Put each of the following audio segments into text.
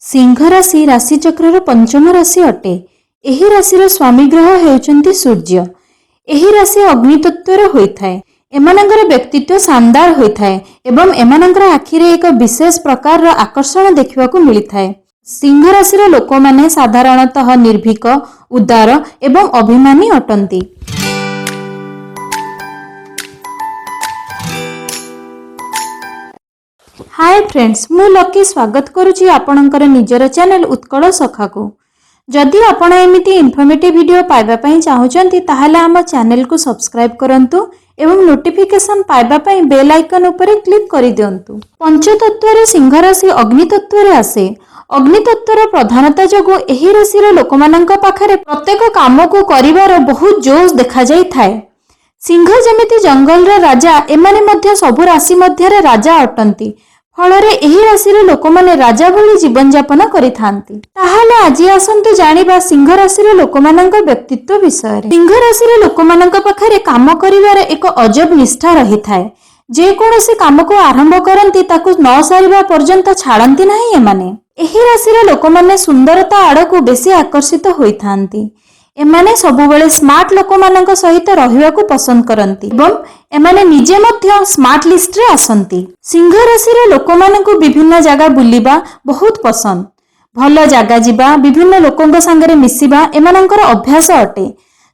सिंह राशि राशिचक्र पंचम राशि अटे। एही राशि स्वामी ग्रह हेउचंती सूर्य। एही राशि अग्नितत्वर होइथाय। एमानंकर व्यक्तित्व शानदार होइथाय एवं एमानंकर आखिरे एक विशेष प्रकार आकर्षण देखिबाकू मिलिथाय। सिंह राशि लोक माने साधारणतः निर्भीक, उदार एवं अभिमानी अटंती। हाय फ्रेंड्स, मु लकी स्वागत करुची आपणकर निजर चैनल उत्कल सखा को। जदि आपण एमिति इन्फॉर्मेटिव वीडियो पाइबा पई चाहुचंती ताहाले आम चैनल को सब्सक्राइब करंतु एवं नोटिफिकेशन पाइबा पई बेल आइकन उपरे क्लिक करि दियंतु। पंचतत्व रे सिंह राशि अग्नितत्व रे आसे। अग्नितत्वर प्रधानता जोगु एही राशि लोकमानंक पाखरे प्रत्येक काम को करिवार बहुत जोश देखा जाई थाए। सिंह जेमिति जंगल रे राजा, एमाने मध्य सबु राशि मध्य रे राजा अटंती। फलरे एही राशि लोक माने राजा भली जीवन यापन करिथांती। ताहाले आजि आसंतु जानिबा सिंह राशि लोकमानंक व्यक्तित्व विषय रे। सिंह राशि लोकमानंक पाखरे काम करिवार एक अजब निष्ठा रही थाए। जे कोनोसी काम को आरंभ करंती ताकू न सारिबा पर्यंत छाड़ंती नाही एमाने। एही राशि लोक माने सुंदरता आड़कू बेसी आकर्षित होइथांती। एमाने सबुबेले स्मार्ट लोक मानक सहित रहिबाकू पसंद करंती एवं एमाने निजे मध्य स्मार्ट लिस्ट रे आसंती। सिंह राशि लोक मानकू विभिन्न जगह बुलिबा बहुत पसंद। भल जगह जिबा, विभिन्न लोकंक संगे मिसिबा एमानंकर अभ्यास अटे।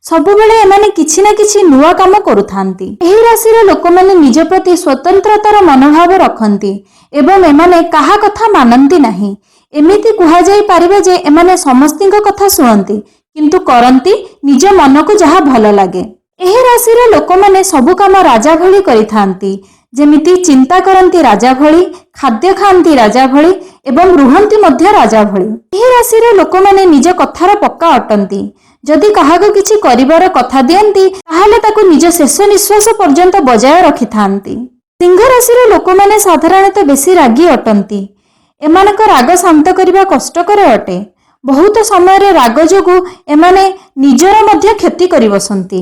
सबुबेले एमाने किछि ना किछि नुआ काम करुथांती। एही राशि लोक माने निज प्रति स्वतंत्रतार मनोभाव रखंती एवं एमाने काहा कथा मानंती नाही। एमिति कुहा जाई पारिबे जे एमाने समस्तिंक कथा सुनंती किंतु करंती निज मन को जहा भल लागे। एही राशि लोक माने सबु काम राजा भली करिथांती। जेमिति चिंता करंती राजा भली, खाद्य खांती राजा भली एवं रुहंती मध्य राजा भली। एही राशि लोक माने निज कथार पक्का अटंती। जदि काहाको किछि करिवार कथा दियंती ताहाले ताकू निज शेष निश्वास पर्यंत बजाय रखिथांती। सिंह राशि लोक माने साधारणतः बेसी रागी अटंती। एमानक राग शांत करिबा कष्टकर अटे। बहुत समय रे राग जोगु एमाने निजर मध्य क्षति करि बसंती।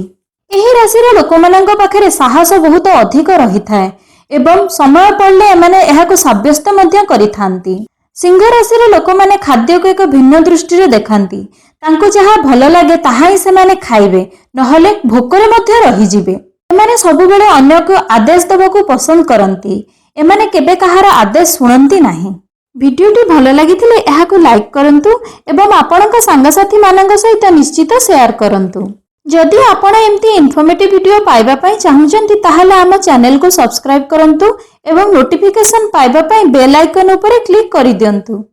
एही राशि लोक मानंक पाखरे साहस बहुत अधिक रही थाए एवं समय पड़ले एमाने एहाको साब्यस्त मध्य करिथांती। सिंह राशि लोक माने खाद्य को एक भिन्न दृष्टि रे देखांती। तांको जहा भल लागे ताहा ही सेमाने खाइबे, नहले भोकरे मध्य रही जिबे। एमाने सबुबेले अन्य को आदेश देबाकू पसंद करंती। एमाने केबे कहार आदेश सुनंती नाही। भिडियोटी भल लागिथिले एहाकू लाइक करंतु एवं आपणक सांगसाथी मानक सहित निश्चित शेयर करंतु। जदि आपण एमती इन्फॉर्मेटिव वीडियो पाइबा पई चाहुचंती ताहाले आम चैनल को सब्सक्राइब करंतु एवं नोटिफिकेशन पाइबा पई बेल आइकन उपरे क्लिक करि दियंतु।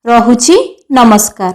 रहुछि, नमस्कार।